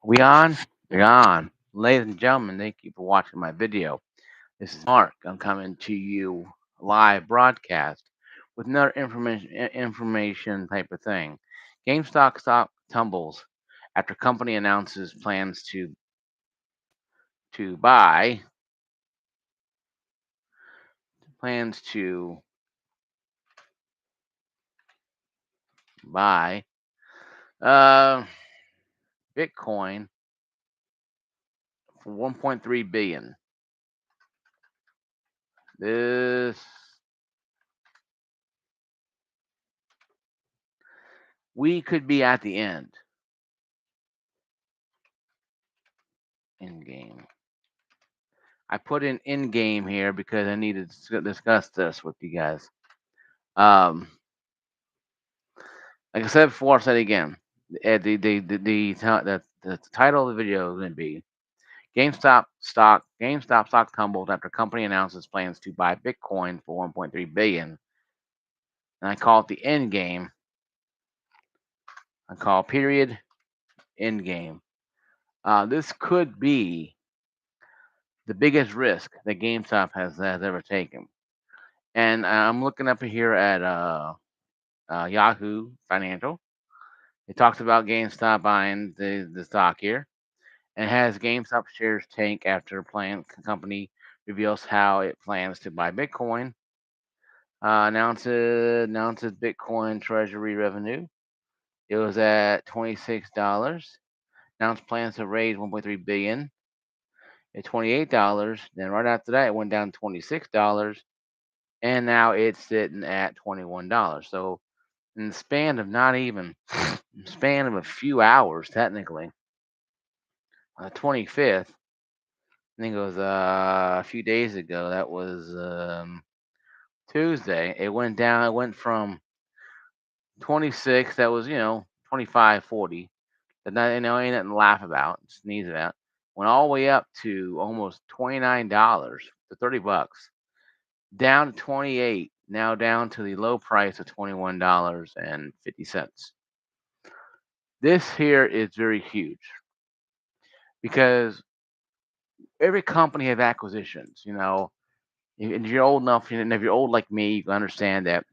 We on? You're on. Ladies and gentlemen, thank you for watching my video. This is Mark. I'm coming to you live broadcast with another information type of thing. GameStop stock tumbles after company announces plans to buy plans to buy uh Bitcoin for 1.3 billion. This we could be at the end game. I put in game here because I needed to discuss this with you guys. Um, like I said before, I said again. The title of the video is going to be GameStop stock tumbles after company announces plans to buy Bitcoin for 1.3 billion. And I call it the end game. I call period end game. This could be the biggest risk that GameStop has ever taken. And I'm looking up here at Yahoo Financial. It talks about GameStop buying the stock here, and has GameStop shares tank after company reveals how it plans to buy Bitcoin. Announces Bitcoin treasury revenue. It was at $26. Announced plans to raise 1.3 billion at $28. Then right after that, it went down to $26, and now it's sitting at $21. So in the span of not even span of a few hours, technically, 25th, I think it was a few days ago. That was Tuesday. It went down. It went from 26. That was 25, 40. But that ain't nothing to laugh about, sneeze about. Went all the way up to almost $29 to $30, down to 28. Now down to the low price of $21.50. This here is very huge because every company has acquisitions. If you're old enough, and if you're old like me, you can understand that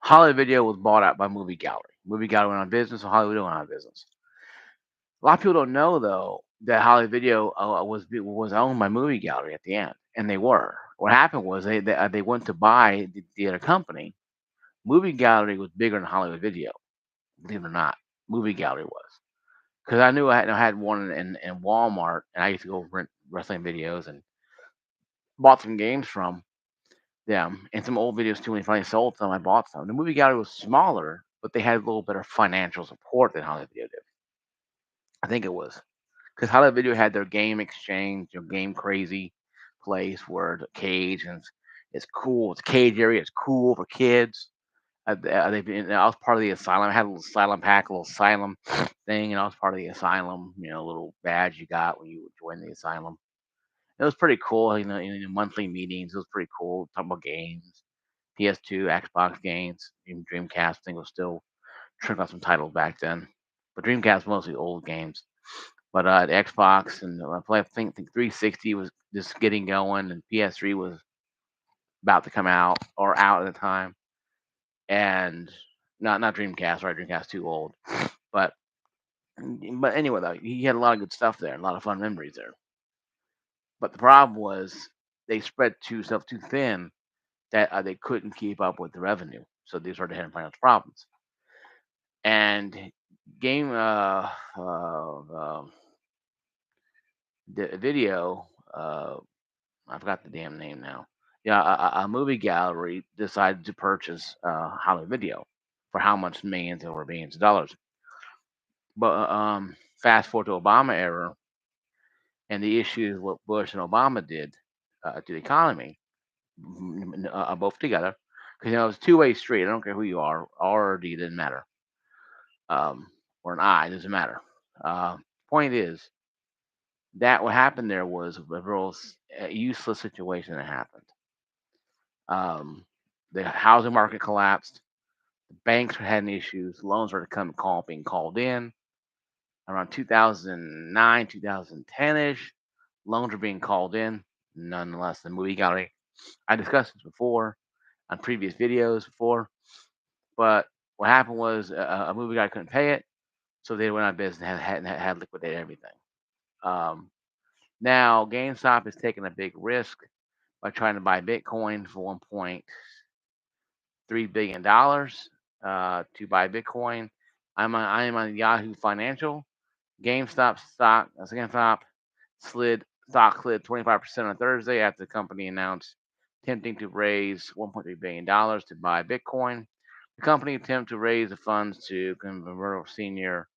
Hollywood Video was bought out by Movie Gallery. Movie Gallery went on business, so Hollywood Video went on business. A lot of people don't know though that Hollywood Video was owned by Movie Gallery at the end, and they were. What happened was they went to buy the other company. Movie Gallery was bigger than Hollywood Video, believe it or not. Movie Gallery was, because I knew I had one in Walmart, and I used to go rent wrestling videos and bought some games from them and some old videos too. When they finally sold some, I bought some. The movie gallery was smaller, but they had a little better financial support than Hollywood Video did. I think it was because Hollywood Video had their game exchange, game crazy place where the cage and it's cool. It's cage area. It's cool for kids. I was part of the asylum. I had a little asylum pack, a little asylum thing, and I was part of the asylum. Little badge you got when you joined the asylum. It was pretty cool. In the monthly meetings, it was pretty cool. Talking about games, PS2, Xbox games, even Dreamcast. I think was still trickling out some titles back then, but Dreamcast mostly old games. But the Xbox and I think 360 was just getting going, and PS3 was about to come out or out at the time, and not Dreamcast. Right, Dreamcast too old. But anyway, though, he had a lot of good stuff there, a lot of fun memories there. But the problem was they spread too thin that they couldn't keep up with the revenue. So they started having financial problems. And game the video, I forgot the damn name now. Yeah, a movie gallery decided to purchase Hollywood Video for how much millions over billions of dollars. But fast forward to Obama era and the issues what Bush and Obama did to the economy, both together, because it was a two-way street. I don't care who you are, R or D doesn't matter, or an I doesn't matter. Point is that what happened there was a real useless situation that happened. Um, the housing market collapsed. The banks were having issues. Loans were being called in. around 2009, 2010 ish. Loans were being called in. Nonetheless, the movie got a. I discussed this before on previous videos before, but what happened was a movie guy couldn't pay it, so they went out of business and had liquidated everything. Um, Now GameStop is taking a big risk by trying to buy Bitcoin for $1.3 billion to buy Bitcoin. I am on Yahoo Financial. GameStop stock slid 25% on Thursday after the company announced attempting to raise $1.3 billion to buy Bitcoin. The company attempted to raise the funds to convert senior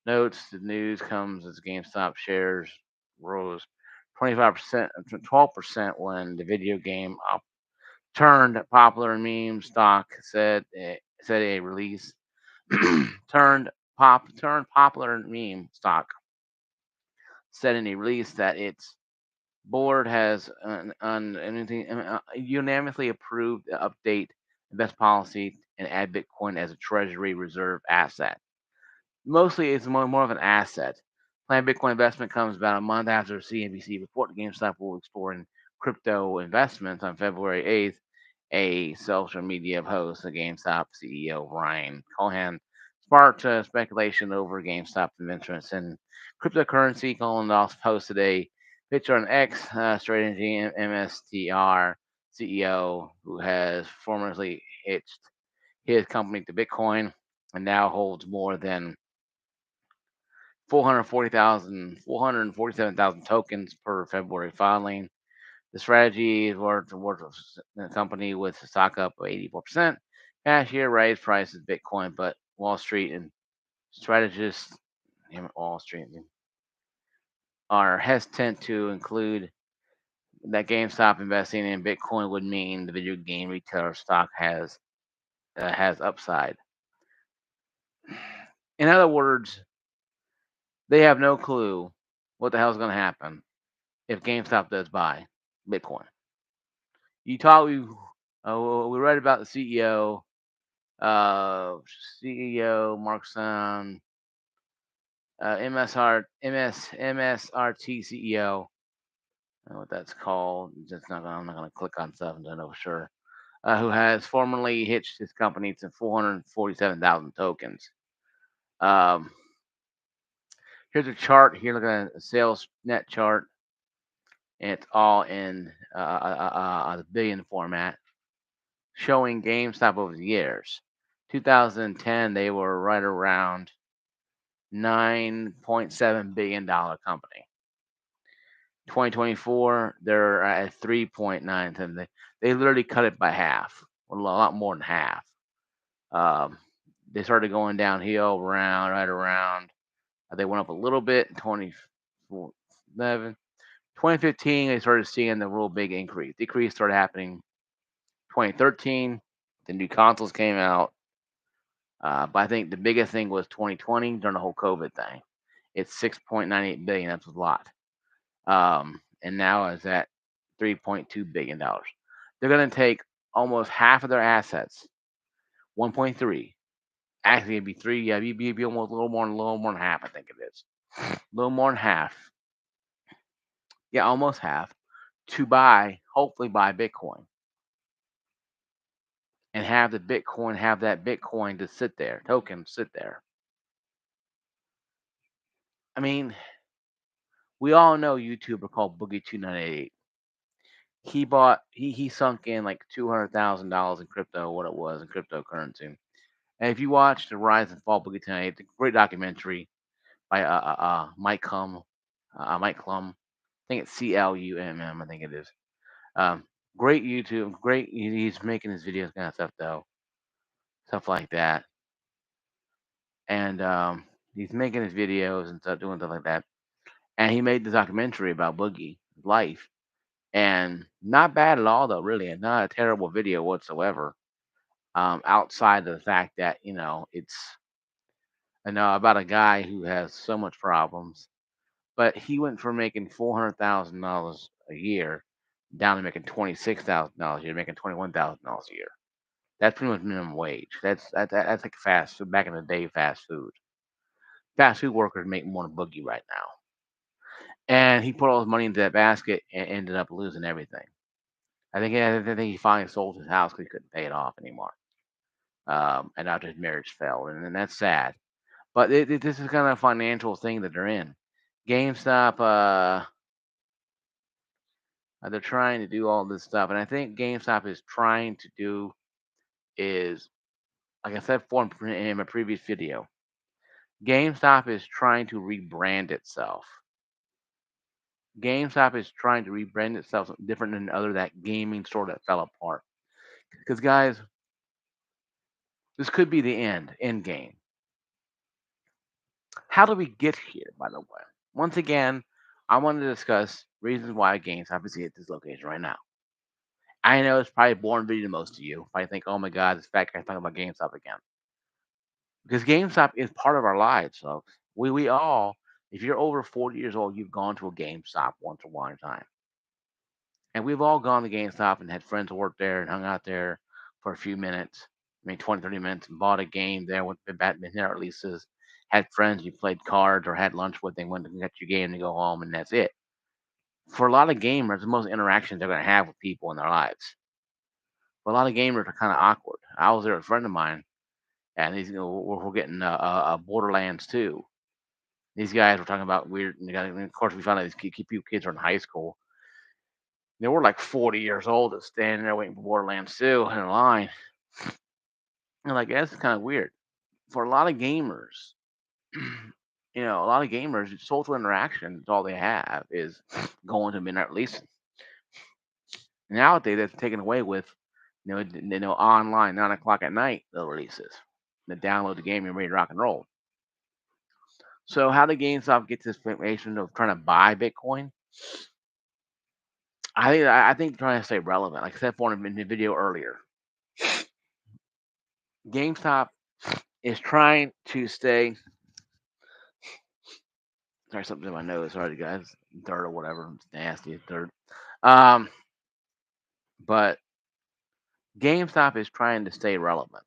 notes. The news comes as GameStop shares rose 25% to 12% when the video game turned popular meme stock said a release turned popular meme stock said in a release that its board has unanimously approved the update invest policy and add Bitcoin as a treasury reserve asset. Mostly, it's more of an asset. Planned Bitcoin investment comes about a month after CNBC reported GameStop will explore in crypto investments on February 8th. A social media post of GameStop CEO Ryan Cohen sparked speculation over GameStop investments in cryptocurrency. Cohen also posted a picture on X, strategy MSTR CEO, who has formerly hitched his company to Bitcoin and now holds more than 447,000 tokens per February filing. The strategy is worth the company with stock up 84%. Cashier raised prices Bitcoin, but Wall Street and strategists Wall Street are hesitant to include that GameStop investing in Bitcoin would mean the video game retailer stock has upside. In other words, they have no clue what the hell is going to happen if GameStop does buy Bitcoin. You talk. We read about the CEO Mark Sun, MSRT CEO. I don't know what that's called. I'm not gonna click on stuff until I know for sure. Who has formerly hitched his company to 447,000 tokens. Um, Here's a chart. Here, look at a sales net chart, and it's all in the billion format, showing GameStop over the years. 2010, they were right around $9.7 billion company. 2024, they're at 3.97. They literally cut it by half, a lot more than half. They started going downhill right around. They went up a little bit in 2011. 2015, they started seeing the real big increase. Decrease started happening 2013. The new consoles came out. But I think the biggest thing was 2020 during the whole COVID thing. It's 6.98 billion. That's a lot. And now is at $3.2 billion. They're going to take almost half of their assets, 1.3. Actually, it'd be three. Yeah, it'd be almost a little more than half. I think it is. A little more than half. Yeah, almost half to hopefully buy Bitcoin and have that Bitcoin to sit there, token sit there. I mean, we all know a YouTuber called Boogie2988. He sunk in like $200,000 in crypto, what it was in cryptocurrency. And if you watch the Rise and Fall Boogie 10, it's a great documentary by Mike Clum. I think it's Clumm. I think it is. Um, Great YouTube. Great. He's making his videos kind of stuff though, stuff like that. And he's making his videos and stuff, doing stuff like that. And he made the documentary about Boogie's life, and not bad at all though, really, and not a terrible video whatsoever. Outside of the fact that it's about a guy who has so much problems, but he went from making $400,000 a year down to making $26,000 a year, making $21,000 a year. That's pretty much minimum wage. That's like fast food back in the day, fast food. fast food workers make more than Boogie right now. And he put all his money into that basket and ended up losing everything. I think he finally sold his house because he couldn't pay it off anymore. And after his marriage failed, and that's sad. But this is kind of a financial thing that they're in. GameStop, they're trying to do all this stuff, and I think GameStop is trying to do is, like I said in my previous video, GameStop is trying to rebrand itself. GameStop is trying to rebrand itself something different than other that gaming store that fell apart. Because guys, this could be the end game. How do we get here, by the way? Once again, I want to discuss reasons why GameStop is at this location right now. I know it's probably boring video to most of you. I think, oh my God, this fat guy's talking about GameStop again. Because GameStop is part of our lives, folks. We all, if you're over 40 years old, you've gone to a GameStop once or one time. And we've all gone to GameStop and had friends who worked there and hung out there for a few minutes. I mean, 20, 30 minutes, and bought a game there with the Batman Hero releases. Had friends you played cards or had lunch with, they went to get your game and go home, and that's it. For a lot of gamers, the most interactions they're going to have with people in their lives. For a lot of gamers are kind of awkward. I was there with a friend of mine, and we're getting Borderlands 2. These guys were talking about weird, and of course, we found out these kids are in high school. They were like 40 years old, just standing there waiting for Borderlands 2 in a line. And like, that's kind of weird. For a lot of gamers, a lot of gamers, social interaction is all they have is going to midnight release. Nowadays, that's taken away with, online 9 o'clock at night the releases. They download the game and ready to rock and roll. So, how did GameStop get this information of trying to buy Bitcoin? I think trying to stay relevant. Like I said in the video earlier, GameStop is trying to stay. Sorry, something in my nose. Sorry, guys. Dirt or whatever. It's nasty. It's dirt. Um, but GameStop is trying to stay relevant.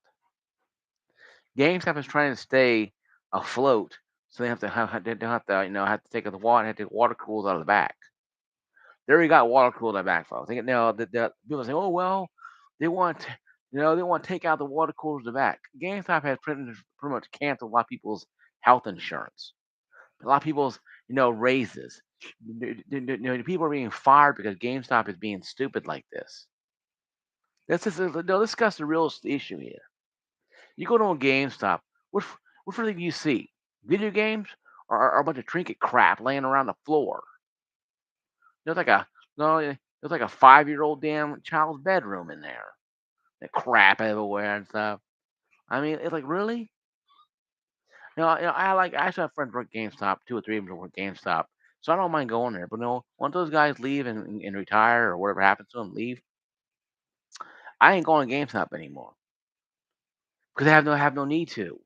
GameStop is trying to stay afloat, so they don't have to have to take the water have to take water cools out of the back. They already got water cooled in the back, folks. They get now the people say, oh well, they want they want to take out the water coolers in the back. GameStop has pretty much canceled a lot of people's health insurance. A lot of people's raises. People are being fired because GameStop is being stupid like this. Let's discuss the real issue here. You go to a GameStop. What do you see? Video games or a bunch of trinket crap laying around the floor? There's like a no, there's like a 5-year-old damn child's bedroom in there. That crap everywhere and stuff. I mean, it's like really. I actually have friends work GameStop, 2 or 3 of them work GameStop, so I don't mind going there. But no, once those guys leave and retire or whatever happens to them, leave, I ain't going to GameStop anymore because I have no need to.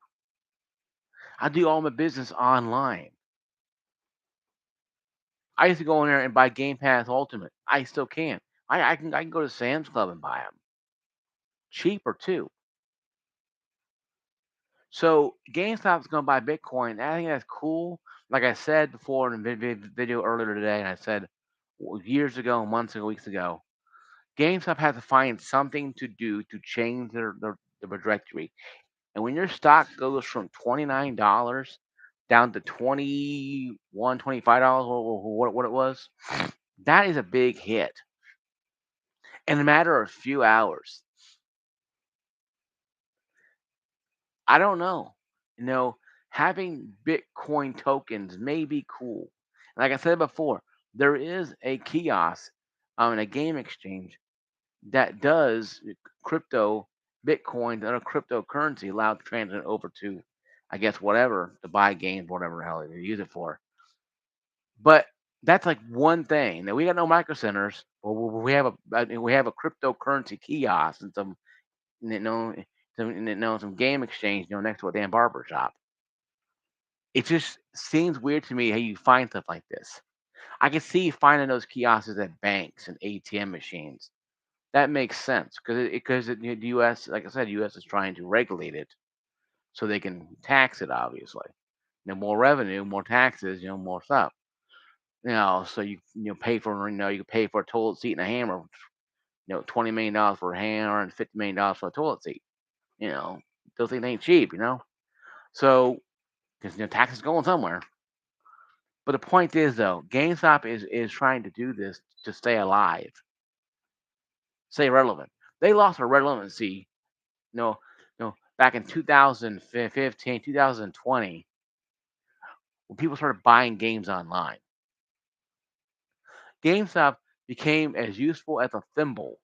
I do all my business online. I used to go in there and buy Game Pass Ultimate. I still can. I can go to Sam's Club and buy them cheaper too. So GameStop's gonna buy Bitcoin. I think that's cool. Like I said before in a video earlier today, and I said years ago, months ago, weeks ago, GameStop has to find something to do to change their trajectory. And when your stock goes from $29 down to 21, $25, what it was, that is a big hit in a matter of a few hours. I don't know. You know, having Bitcoin tokens may be cool. Like I said before, there is a kiosk on a game exchange that does crypto Bitcoin and other cryptocurrency allowed to transit over to, I guess, whatever to buy games, whatever the hell they use it for. But that's like one thing. Now we got no micro centers, but we have a cryptocurrency kiosk and some you know some game exchange next to a damn barber shop. It just seems weird to me how you find stuff like this. I can see finding those kiosks at banks and ATM machines. That makes sense because the U.S. like I said, U.S. is trying to regulate it so they can tax it, obviously. more revenue, more taxes, more stuff. So pay for you pay for a toilet seat and a hammer. $20 million for a hammer and $50 million for a toilet seat. You know, those things ain't cheap. So because taxes going somewhere. But the point is though, GameStop is trying to do this to stay alive, stay relevant. They lost their relevancy, back in 2015, 2020, when people started buying games online. GameStop became as useful as a thimble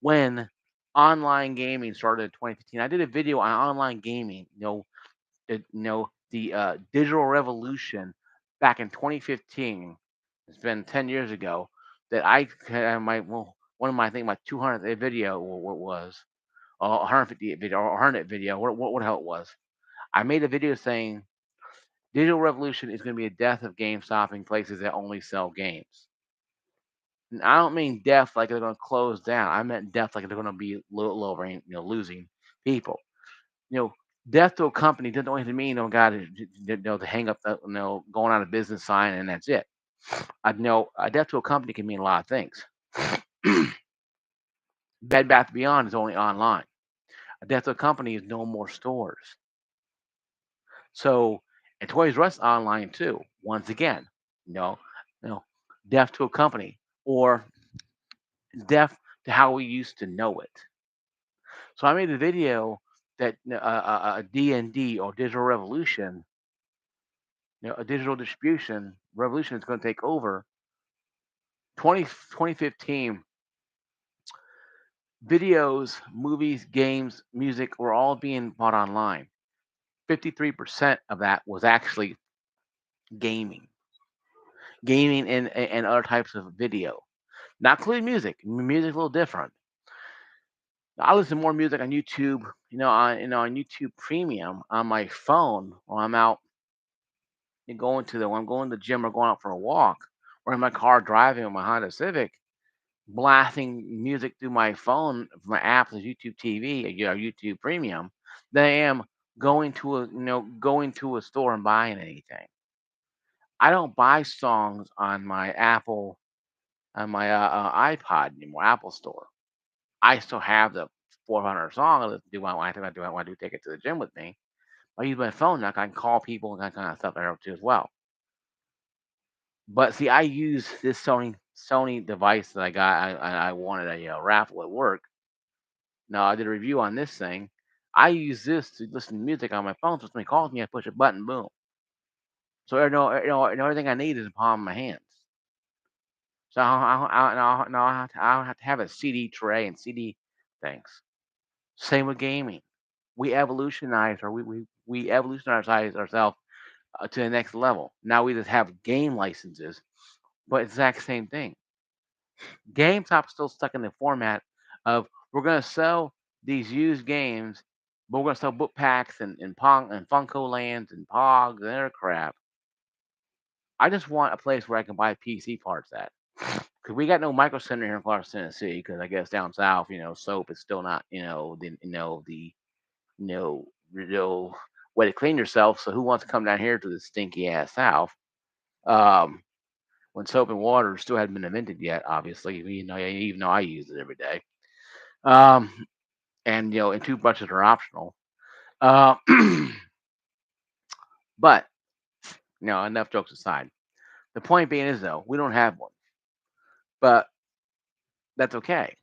when online gaming started in 2015. I did a video on online gaming, the digital revolution back in 2015. It's been 10 years ago that I had one of my, I think my 200th video, what was, 150th video or 100th video, what the hell it was. I made a video saying digital revolution is going to be a death of GameStop in places that only sell games. And I don't mean death like they're going to close down. I meant death like they're going to be lowering, losing people. You know, Death to a company doesn't always mean got to hang up the going out of business sign and that's it. I know a death to a company can mean a lot of things. Bed Bath Beyond is only online. A death to a company is no more stores. So, and Toys R Us online too. Once again, you know, you know, death to a company or death to how we used to know it. So I made a video that D&D or digital revolution, a digital distribution revolution is going to take over. 2015, videos, movies, games, music were all being bought online. 53% of that was actually gaming, and other types of video, not including music. Music's a little different. I listen to more music on YouTube, on YouTube Premium on my phone while I'm out and when I'm going to the gym or going out for a walk, or in my car driving with my Honda Civic, blasting music through my phone from my app, like YouTube TV, YouTube Premium, than I am going to a store and buying anything. I don't buy songs on my iPod anymore, Apple Store. I still have the 400 song. I want to take it to the gym with me. I use my phone now. I can call people and that kind of stuff there too as well. But see, I use this Sony device that I got. I wanted a raffle at work. Now I did a review on this thing. I use this to listen to music on my phone. So if somebody calls me, I push a button, boom. So everything I need is in the palm of my hands. So I don't have to have a CD tray and CD things. Same with gaming. We evolutionized, or we evolutionized ourselves to the next level. Now we just have game licenses, but exact same thing. GameStop's still stuck in the format of we're gonna sell these used games, but we're gonna sell book packs and Pong and Funko Lands and Pogs and other crap. I just want a place where I can buy PC parts at. Because we got no Micro Center here in Clarkston, Tennessee. Because I guess down south, soap is still not, the real way to clean yourself. So who wants to come down here to the stinky ass south? Um, when soap and water still hadn't been invented yet, obviously, even though I use it every day. Um, and toothbrushes are optional. Uh, but enough jokes aside. The point being is though, we don't have one, but that's okay.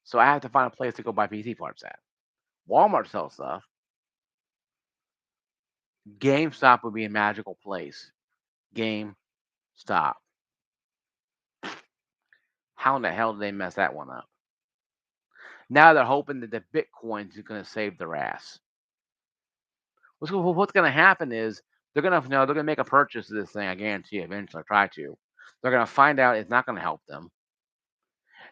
So I have to find a place to go buy PC parts at. Walmart sells stuff. GameStop would be a magical place. GameStop. How in the hell did they mess that one up? Now they're hoping that the Bitcoins is going to save their ass. What's going to happen is they're going to make a purchase of this thing. I guarantee you, eventually, try to. They're going to find out it's not going to help them.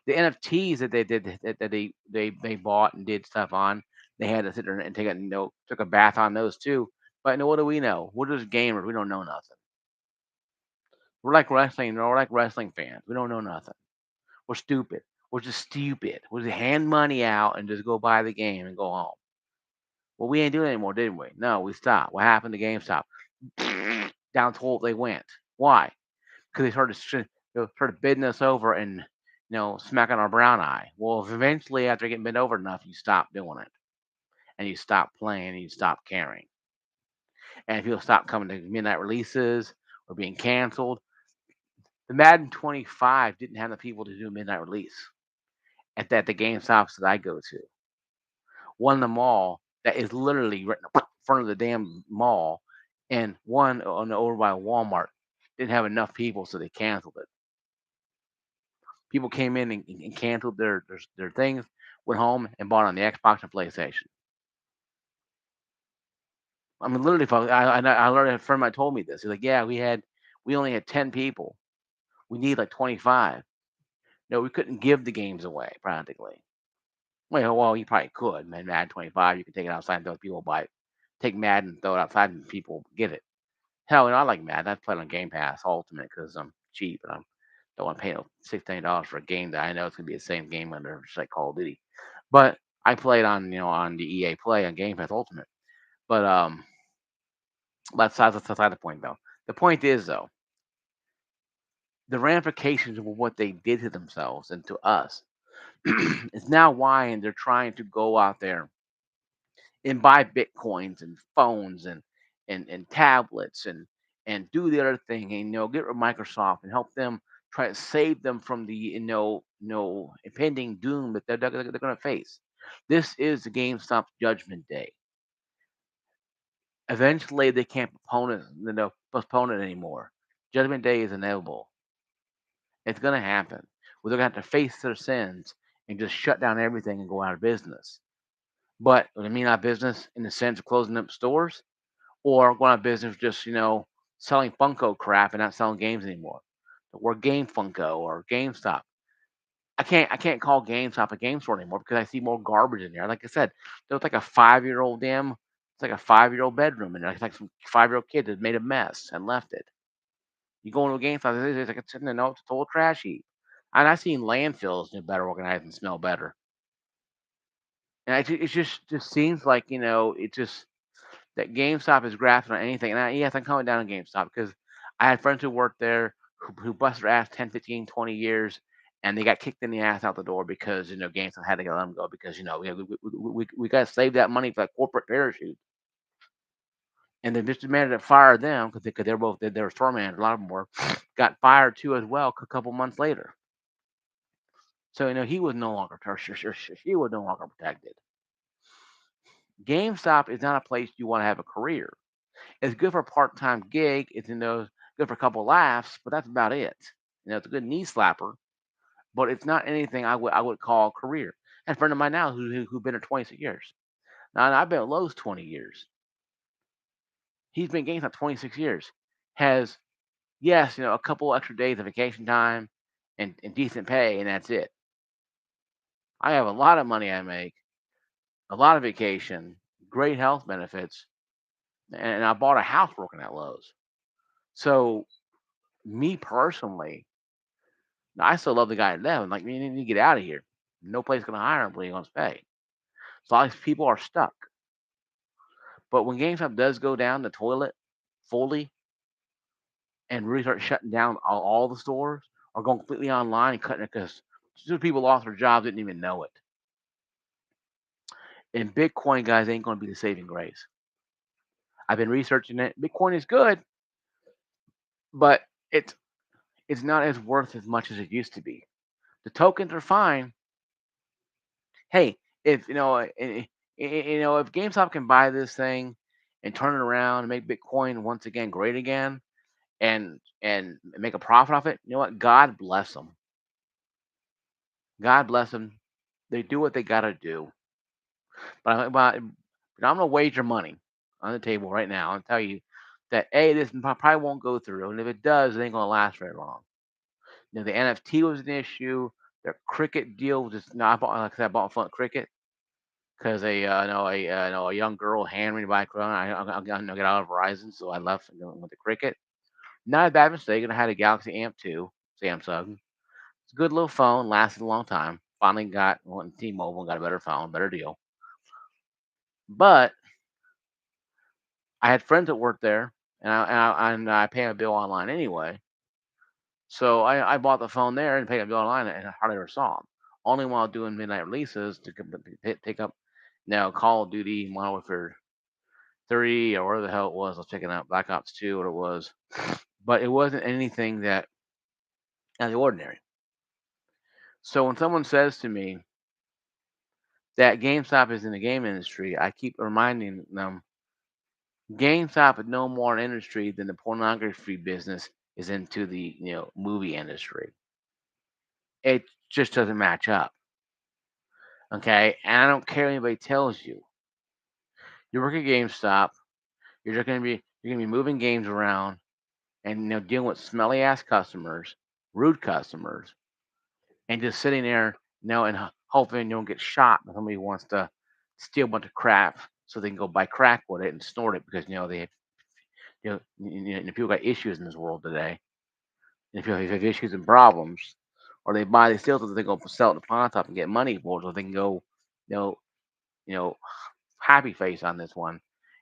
The NFTs that they did that they bought and did stuff on, they had to sit there and took a bath on those too. But what do we know? We're just gamers. We don't know nothing. We're like wrestling. We're like wrestling fans. We don't know nothing. We're stupid. We're just stupid. We'll just hand money out and just go buy the game and go home. Well, we ain't doing it anymore, didn't we? No, we stopped. What happened to GameStop? Down the hole they went. Why? Because they started bidding us over and smacking our brown eye. Well, eventually, after getting bent over enough, you stop doing it and you stop playing and you stop caring. And people stop coming to midnight releases or being canceled. The Madden 25 didn't have the people to do a midnight release at the GameStops that I go to. One in the mall that is literally right in front of the damn mall, and one over by Walmart didn't have enough people, so they canceled it. People came in and canceled their things, went home and bought on the Xbox and PlayStation. I mean, literally, I learned a friend of mine told me this. He's like, "Yeah, we only had 10 people. We need like 25. No, we couldn't give the games away practically. Well, you probably could, man. Madden 25, you can take it outside and throw it, people buy it. Take Madden, throw it outside, and people get it. Hell, I like Madden. I play it on Game Pass Ultimate because I'm cheap and I don't want to pay no $16 for a game that I know it's gonna be the same game under just like Call of Duty. But I played on on the EA Play on Game Pass Ultimate. But that's beside the point though. The point is though, the ramifications of what they did to themselves and to us is now why and they're trying to go out there and buy bitcoins and phones and tablets and do the other thing and get with Microsoft and help them try to save them from the impending doom that they're going to face. This is the GameStop's judgment day. Eventually, they can't postpone it anymore. Judgment day is inevitable. It's going to happen. Well, they're going to have to face their sins and just shut down everything and go out of business. But what I mean, out of business in the sense of closing up stores, or going out of business just selling Funko crap and not selling games anymore, or Game Funko or GameStop. I can't call GameStop a game store anymore because I see more garbage in there. Like I said, there's like a 5-year-old damn. It's like a 5-year-old bedroom in there. It's like some 5-year-old kid that made a mess and left it. You go into a GameStop, it's like it's sitting there, no, it's a total trash heap. And I've seen landfills better organized and smell better. And it just seems like it just that GameStop is grafting on anything. And yes, I'm coming down on GameStop because I had friends who worked there who busted their ass 10, 15, 20 years, and they got kicked in the ass out the door because GameStop had to let them go because we got to save that money for that corporate parachute. And then just demanded to fire them because they're both they were store managers. A lot of them were got fired too as well a couple months later. So he was no longer she was no longer protected. GameStop is not a place you want to have a career. It's good for a part-time gig. It's good for a couple laughs, but that's about it. It's a good knee slapper, but it's not anything I would call a career. And a friend of mine now who been there 26 years. Now I've been at Lowe's 20 years. He's been GameStop 26 years. Has yes, a couple extra days of vacation time and decent pay, and that's it. I have a lot of money I make, a lot of vacation, great health benefits, and I bought a house working at Lowe's. So me personally, I still love the guy to death. I'm like, man, you need to get out of here. No place gonna hire him, but he wants to pay. So all these people are stuck. But when GameStop does go down the toilet fully and really start shutting down all the stores or going completely online and cutting it because people lost their jobs didn't even know it. And Bitcoin guys ain't gonna be the saving grace. I've been researching it. Bitcoin is good, but it's not as worth as much as it used to be. The tokens are fine. Hey, if if GameStop can buy this thing and turn it around and make Bitcoin once again great again and make a profit off it, you know what? God bless them. God bless them. They do what they gotta do. But I'm gonna wager money on the table right now and tell you that this probably won't go through, and if it does, it ain't gonna last very long. The NFT was an issue. The cricket deal was just no. I bought like I said, I bought fun cricket because a young girl handed me to buy Corona. I'm gonna get out of Verizon, so I left and went to cricket. Not a bad mistake. And I had a Galaxy Amp 2, Samsung. It's a good little phone, lasted a long time. Finally went to T-Mobile and got a better phone, better deal. But I had friends that worked there, and I pay a bill online anyway. So I bought the phone there and paid a bill online, and I hardly ever saw them. Only while doing midnight releases to take up Call of Duty, Modern Warfare 3, or whatever the hell it was. I was checking out Black Ops 2, what it was, but it wasn't anything that out of the ordinary. So when someone says to me that GameStop is in the game industry, I keep reminding them GameStop is no more an industry than the pornography business is into the movie industry. It just doesn't match up. Okay, and I don't care what anybody tells you. You work at GameStop, you're gonna be moving games around and dealing with smelly ass customers, rude customers, and just sitting there, and hoping you don't get shot when somebody wants to steal a bunch of crap so they can go buy crack with it and snort it because they have, people got issues in this world today. And if they have issues and problems, or they steal something, they go sell it to pawn shop and get money for it, so they can go, you know, you know, happy face on this one,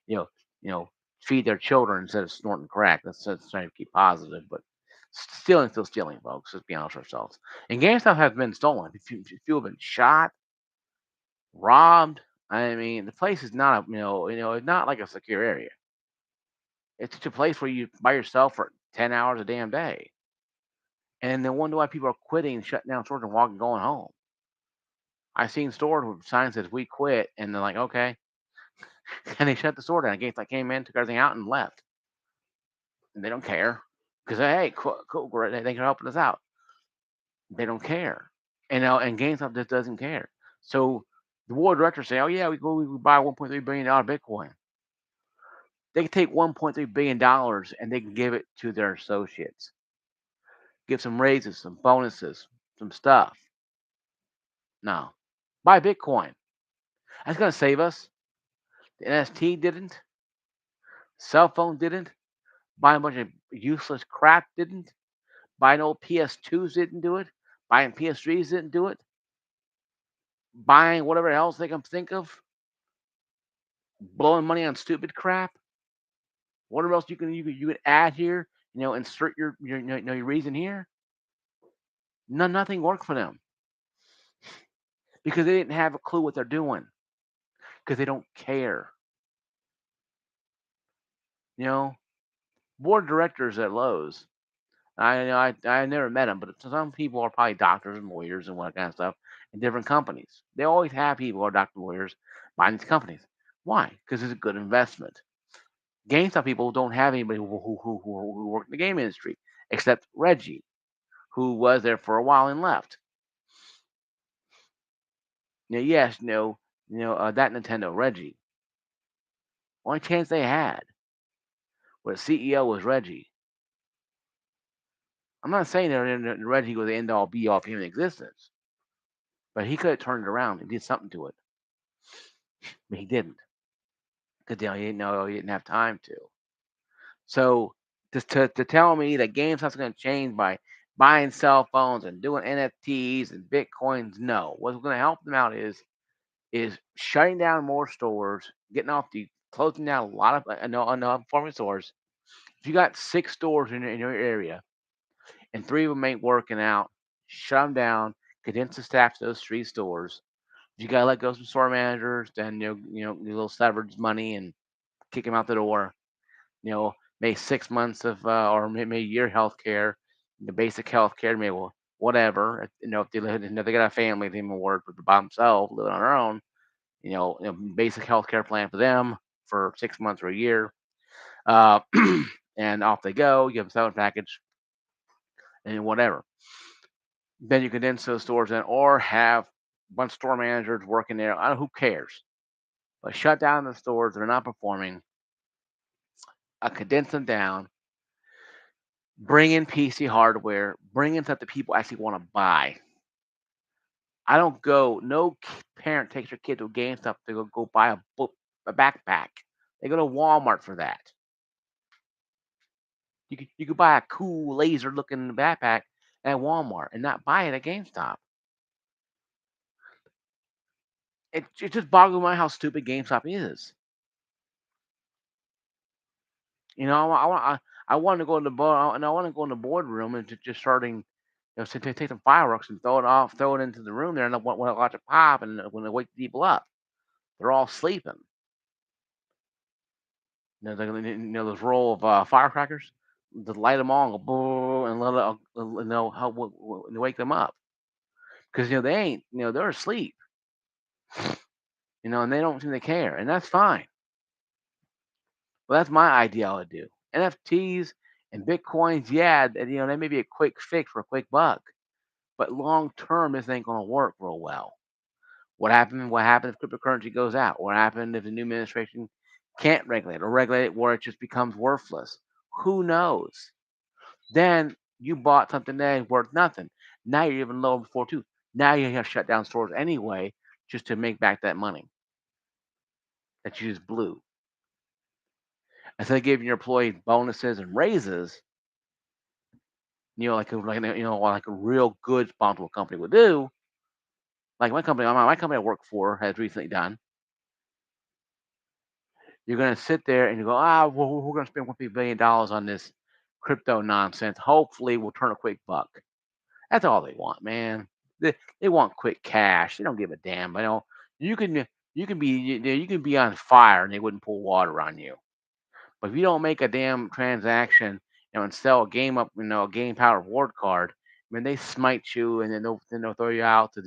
you know, you know, feed their children instead of snorting crack. That's trying to keep positive, but stealing still stealing, folks. Let's be honest with ourselves. And GameStop has been stolen. If you have been shot, robbed, I mean, the place is not it's not like a secure area. It's just a place where you by yourself for 10 hours a damn day. And no wonder why people are quitting, shutting down stores, and walking, going home. I've seen stores with signs says "We quit," and they're like, "Okay," and they shut the store down. GameStop came in, took everything out, and left. And they don't care because hey, cool, cool, great, they can helping us out. They don't care, and GameStop just doesn't care. So the board of directors say, "Oh yeah, we buy 1.3 billion dollar Bitcoin." They can take 1.3 billion dollars and they can give it to their associates, give some raises, some bonuses, some stuff. No, buy Bitcoin. That's gonna save us. The NST didn't. Cell phone didn't. Buying a bunch of useless crap didn't. Buying old PS2s didn't do it. Buying PS3s didn't do it. Buying whatever else they can think of. Blowing money on stupid crap. Whatever else you can add here. Insert your reason here. Nothing worked for them because they didn't have a clue what they're doing because they don't care. You know, board of directors at Lowe's. I never met them, but some people are probably doctors and lawyers and what kind of stuff in different companies. They always have people who are doctors and lawyers buying these companies. Why? Because it's a good investment. GameStop people don't have anybody who worked in the game industry except Reggie, who was there for a while and left. Yes, no, that Nintendo Reggie. Only chance they had was CEO was Reggie. I'm not saying that Reggie was the end all be all of human existence, but he could have turned it around and did something to it, but he didn't because he didn't have time to. So just to tell me that GameStop's going to change by buying cell phones and doing NFTs and bitcoins, no. What's going to help them out is shutting down more stores, getting off the closing down a lot of underperforming stores. If you got 6 stores in your area and 3 of them ain't working out, shut them down, condense the staff to those 3 stores. If you got to let go some store managers, then a little severance money and kick them out the door. Maybe 6 months of or maybe a year health care, the basic health care, maybe whatever. If they live, they got a family, they can work by themselves, living on their own. Basic health care plan for them for 6 months or a year, uh, and off they go. You give them seven package and whatever. Then you condense those stores in, or have one store managers working there. I don't know who cares, but shut down the stores that are not performing. Condense them down, bring in PC hardware, bring in stuff that people actually want to buy. I don't go. No parent takes their kid to a GameStop to go buy a backpack. They go to Walmart for that. You could buy a cool laser looking backpack at Walmart and not buy it at GameStop. It just boggles my mind how stupid GameStop is. I want to go in the board, and I want to go in the boardroom and just starting, take some fireworks and throw it into the room there, and when I watch it pop, and when they wake people up, they're all sleeping. Those roll of firecrackers, to light them on, go boom, and let it, and wake them up because they ain't, they're asleep, and they don't seem to care, and that's fine. Well, that's my idea I would do. NFTs and Bitcoins, yeah, they may be a quick fix for a quick buck, but long term, this ain't gonna work real well. What happened if cryptocurrency goes out? What happened if the new administration can't regulate or regulate it where it just becomes worthless? Who knows? Then you bought something that ain't worth nothing. Now you're even lower before too. Now you have to shut down stores anyway just to make back that money that you just blew. Instead of giving your employees bonuses and raises, like a real good responsible company would do, like my company I work for has recently done. You're gonna sit there and you go, well, we're gonna spend $1 billion on this crypto nonsense. Hopefully, we'll turn a quick buck. That's all they want, man. They want quick cash. They don't give a damn. You can you can be on fire and they wouldn't pour water on you. But if you don't make a damn transaction, and sell a game up, a game power reward card, I mean, they smite you, and then they'll throw you out to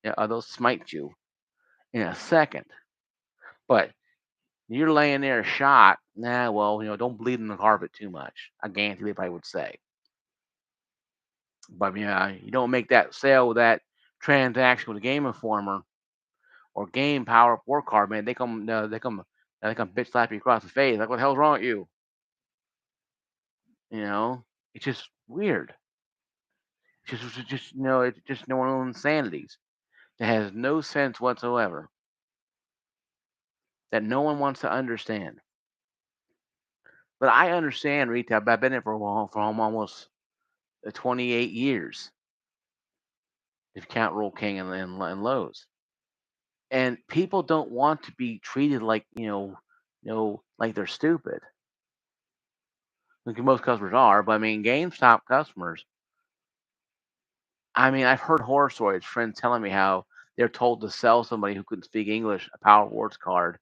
yeah, they'll smite you in a second. But you're laying there shot. Nah, well, don't bleed in the carpet too much. I guarantee they probably would say. But yeah, you don't make that sale with that transaction with a Game Informer or Game Power Report Card, man. They come bitch slap you across the face. Like, what the hell's wrong with you? You know, it's just weird. It's just no one insanities that has no sense whatsoever that no one wants to understand. But I understand retail. I've been in it for a while, for almost 28 years, if you count Roll King and Lowe's. And people don't want to be treated like like they're stupid. Like most customers are, but I mean, GameStop customers. I mean, I've heard horror stories. Friends telling me how they're told to sell somebody who couldn't speak English a Power Rewards card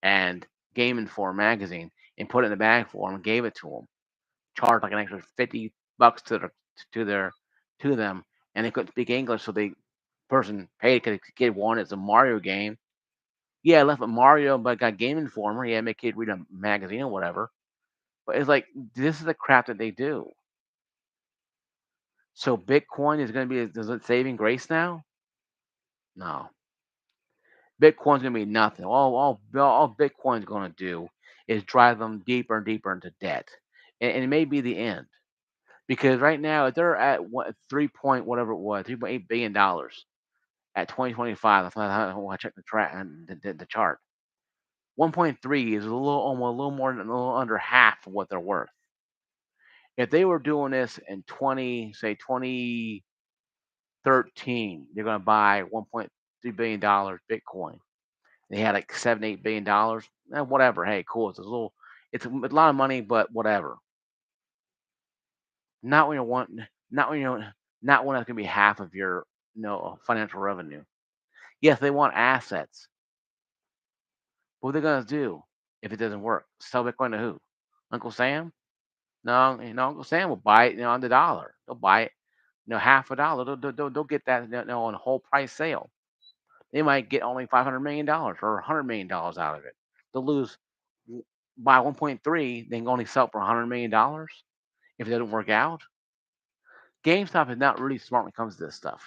and Game Informer magazine and put it in the bag for them and gave it to them. Charged like an extra $50 to them, and they couldn't speak English, so the person paid because the kid wanted it's a Mario game. Yeah, I left with Mario, but got Game Informer. Yeah, make kid read a magazine or whatever. But it's like this is the crap that they do. So Bitcoin is going to be a saving grace now? No, Bitcoin's going to be nothing. All Bitcoin's going to do is drive them deeper and deeper into debt, and it may be the end. Because right now they're at what 3 point whatever it was, $3.8 billion at 2025. That's when I checked the track and the chart. 1.3 is almost a little more than a little under half of what they're worth. If they were doing this in 2013, they're going to buy $1.3 billion Bitcoin. They had like $7-8 billion. Whatever. Hey, cool. It's a lot of money, but whatever. Not when you want, not when you, not when that's going to be half of your, financial revenue. Yes, they want assets. What are they going to do if it doesn't work? Sell Bitcoin to who? Uncle Sam? No, Uncle Sam will buy it, on the dollar. They'll buy it, half a dollar. They'll get that, on a whole price sale. They might get only $500 million or $100 million out of it. They'll lose by 1.3. They can only sell it for $100 million if it doesn't work out. GameStop is not really smart when it comes to this stuff.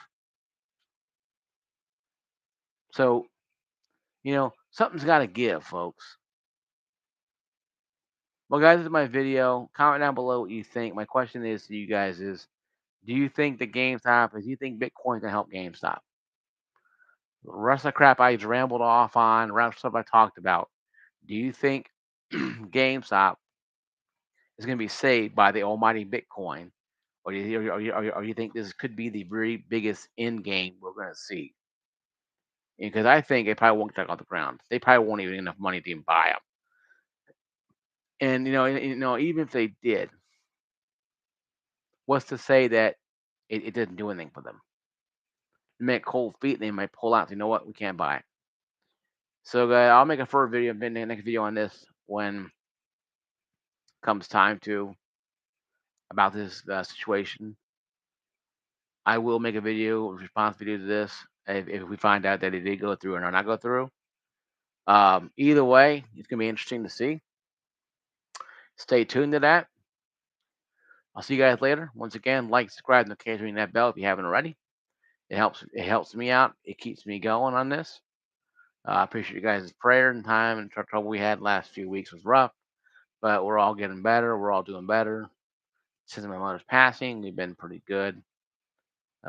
So something's got to give, folks. Well, guys, this is my video. Comment down below what you think. My question is to you guys is, do you think do you think Bitcoin can help GameStop? The rest of the crap I just rambled off on, the rest of stuff I talked about. Do you think GameStop is going to be saved by the almighty Bitcoin? Or you think this could be the very biggest end game we're going to see? Because I think it probably won't take off the ground. They probably won't even have enough money to even buy them. And even if they did, what's to say that it didn't do anything for them? They make cold feet, they might pull out. You know what? We can't buy it. So, I'll make a further video, next video on this when comes time to about this situation. I will make a video, a response video to this if we find out that it did go through or not go through. Either way, it's gonna be interesting to see. Stay tuned to that. I'll see you guys later. Once again, like, subscribe, and occasionally ring that bell if you haven't already. It helps me out. It keeps me going on this. I appreciate you guys' prayer and time and trouble we had last few weeks was rough, but we're all getting better. We're all doing better. Since my mother's passing, we've been pretty good.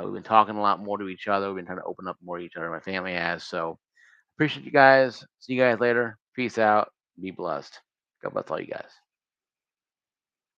We've been talking a lot more to each other. We've been trying to open up more to each other. My family has. So appreciate you guys. See you guys later. Peace out. Be blessed. God bless all you guys.